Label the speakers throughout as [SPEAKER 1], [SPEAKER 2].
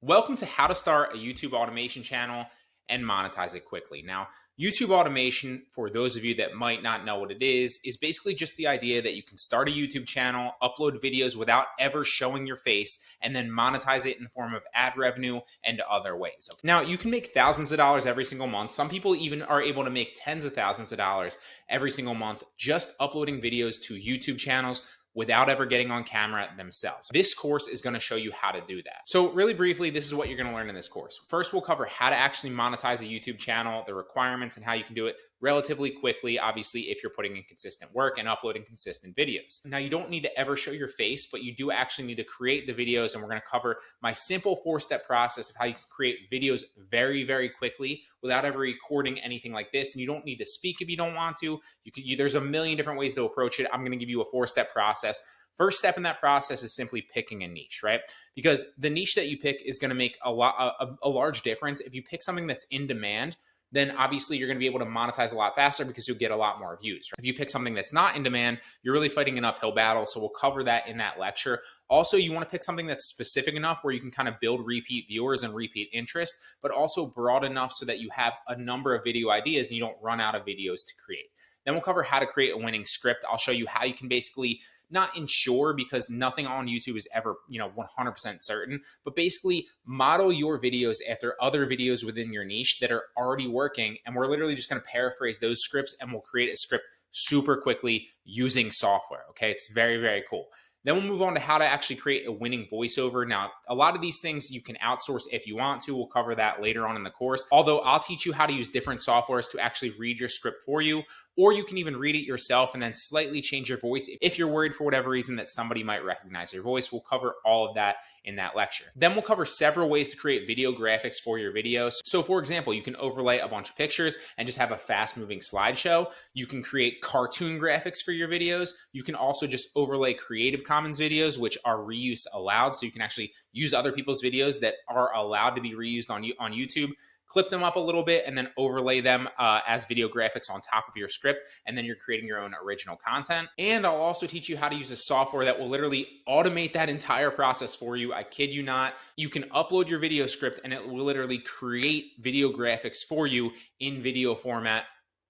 [SPEAKER 1] Welcome to how to start a YouTube automation channel and monetize it quickly. Now, YouTube automation, for those of you that might not know what it is basically just the idea that you can start a YouTube channel, upload videos without ever showing your face, and then monetize it in the form of ad revenue and other ways. Now, you can make thousands of dollars every single month. Some people even are able to make tens of thousands of dollars every single month just uploading videos to YouTube channels without ever getting on camera themselves. This course is going to show you how to do that. So really briefly, this is what you're going to learn in this course. First, we'll cover how to actually monetize a YouTube channel, the requirements, and how you can do it relatively quickly, obviously, if you're putting in consistent work and uploading consistent videos. Now, you don't need to ever show your face, but you do actually need to create the videos, and we're going to cover my simple 4-step process of how you can create videos very, very quickly without ever recording anything like this. And you don't need to speak if you don't want to. There's a million different ways to approach it. I'm going to give you a 4-step process. First step in that process is simply picking a niche, right? Because the niche that you pick is going to make a large difference. If you pick something that's in demand, then obviously you're going to be able to monetize a lot faster because you'll get a lot more views. If you pick something that's not in demand, you're really fighting an uphill battle. So we'll cover that in that lecture. Also, you want to pick something that's specific enough where you can kind of build repeat viewers and repeat interest, but also broad enough so that you have a number of video ideas and you don't run out of videos to create. Then we'll cover how to create a winning script. I'll show you how you can basically not ensure, because nothing on YouTube is ever, 100% certain, but basically model your videos after other videos within your niche that are already working. And we're literally just going to paraphrase those scripts and we'll create a script super quickly using software. Okay. It's very, very cool. Then we'll move on to how to actually create a winning voiceover. Now, a lot of these things you can outsource if you want to. We'll cover that later on in the course. Although I'll teach you how to use different softwares to actually read your script for you, or you can even read it yourself and then slightly change your voice if you're worried for whatever reason that somebody might recognize your voice. We'll cover all of that in that lecture. Then we'll cover several ways to create video graphics for your videos. So for example, you can overlay a bunch of pictures and just have a fast moving slideshow. You can create cartoon graphics for your videos. You can also just overlay Creative Commons videos, which are reuse allowed. So you can actually use other people's videos that are allowed to be reused on YouTube, clip them up a little bit, and then overlay them as video graphics on top of your script. And then you're creating your own original content. And I'll also teach you how to use a software that will literally automate that entire process for you. I kid you not. You can upload your video script and it will literally create video graphics for you in video format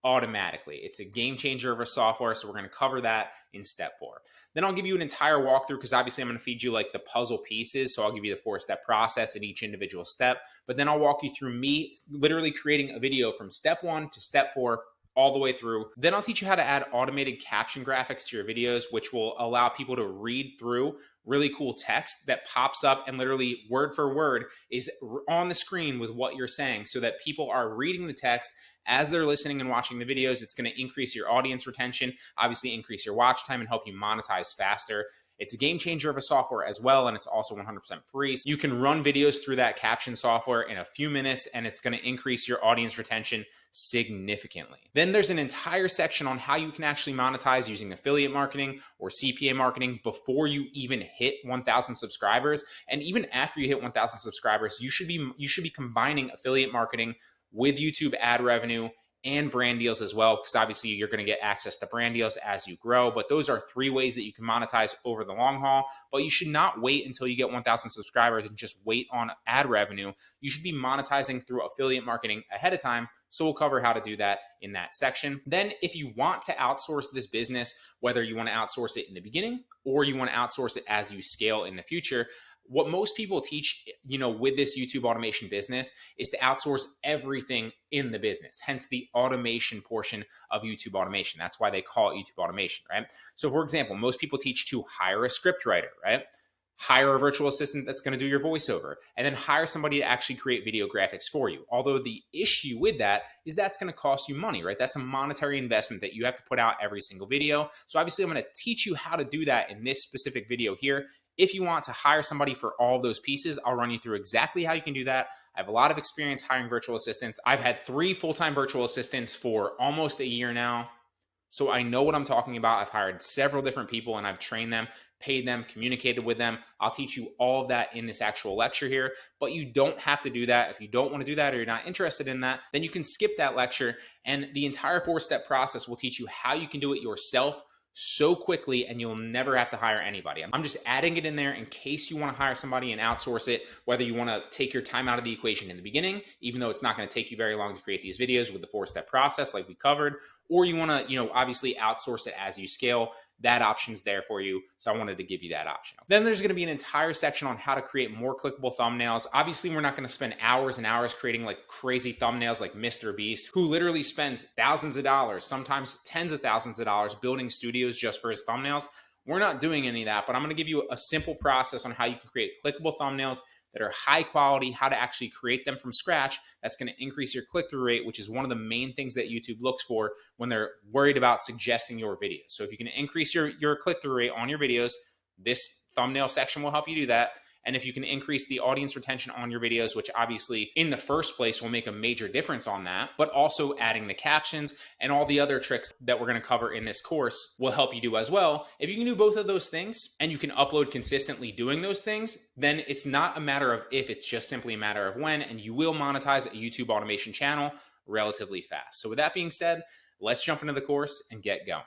[SPEAKER 1] automatically. It's a game changer of a software. So we're going to cover that in step 4. Then I'll give you an entire walkthrough, because obviously I'm going to feed you like the puzzle pieces. So I'll give you the 4-step process in each individual step, but then I'll walk you through me literally creating a video from step 1 to step 4 all the way through. Then I'll teach you how to add automated caption graphics to your videos, which will allow people to read through really cool text that pops up and literally word for word is on the screen with what you're saying, so that people are reading the text as they're listening and watching the videos. It's going to increase your audience retention, obviously increase your watch time, and help you monetize faster. It's a game changer of a software as well, and it's also 100% free. So you can run videos through that caption software in a few minutes, and it's going to increase your audience retention significantly. Then there's an entire section on how you can actually monetize using affiliate marketing or CPA marketing before you even hit 1,000 subscribers. And even after you hit 1,000 subscribers, you should be combining affiliate marketing with YouTube ad revenue and brand deals as well, because obviously you're going to get access to brand deals as you grow. But those are 3 ways that you can monetize over the long haul. But you should not wait until you get 1,000 subscribers and just wait on ad revenue. You should be monetizing through affiliate marketing ahead of time. So we'll cover how to do that in that section. Then if you want to outsource this business, whether you want to outsource it in the beginning or you want to outsource it as you scale in the future, what most people teach, with this YouTube automation business is to outsource everything in the business, hence the automation portion of YouTube automation. That's why they call it YouTube automation, right? So for example, most people teach to hire a script writer, right? Hire a virtual assistant that's going to do your voiceover, and then hire somebody to actually create video graphics for you. Although the issue with that is that's going to cost you money, right? That's a monetary investment that you have to put out every single video. So obviously I'm going to teach you how to do that in this specific video here. If you want to hire somebody for all those pieces, I'll run you through exactly how you can do that. I have a lot of experience hiring virtual assistants. I've had 3 full-time virtual assistants for almost a year now. So I know what I'm talking about. I've hired several different people and I've trained them, paid them, communicated with them. I'll teach you all of that in this actual lecture here, but you don't have to do that. If you don't want to do that or you're not interested in that, then you can skip that lecture, and the entire 4-step process will teach you how you can do it yourself so quickly, and you'll never have to hire anybody. I'm just adding it in there in case you want to hire somebody and outsource it, whether you want to take your time out of the equation in the beginning, even though it's not going to take you very long to create these videos with the 4-step process like we covered, or you want to, obviously outsource it as you scale. That option's there for you. So I wanted to give you that option. Then there's going to be an entire section on how to create more clickable thumbnails. Obviously, we're not going to spend hours and hours creating like crazy thumbnails like Mr. Beast, who literally spends thousands of dollars, sometimes tens of thousands of dollars building studios just for his thumbnails. We're not doing any of that, but I'm going to give you a simple process on how you can create clickable thumbnails that are high quality, how to actually create them from scratch. That's going to increase your click-through rate, which is one of the main things that YouTube looks for when they're worried about suggesting your videos. So if you can increase your click-through rate on your videos, this thumbnail section will help you do that. And if you can increase the audience retention on your videos, which obviously in the first place will make a major difference on that, but also adding the captions and all the other tricks that we're going to cover in this course will help you do as well. If you can do both of those things and you can upload consistently doing those things, then it's not a matter of if, it's just simply a matter of when, and you will monetize a YouTube automation channel relatively fast. So with that being said, let's jump into the course and get going.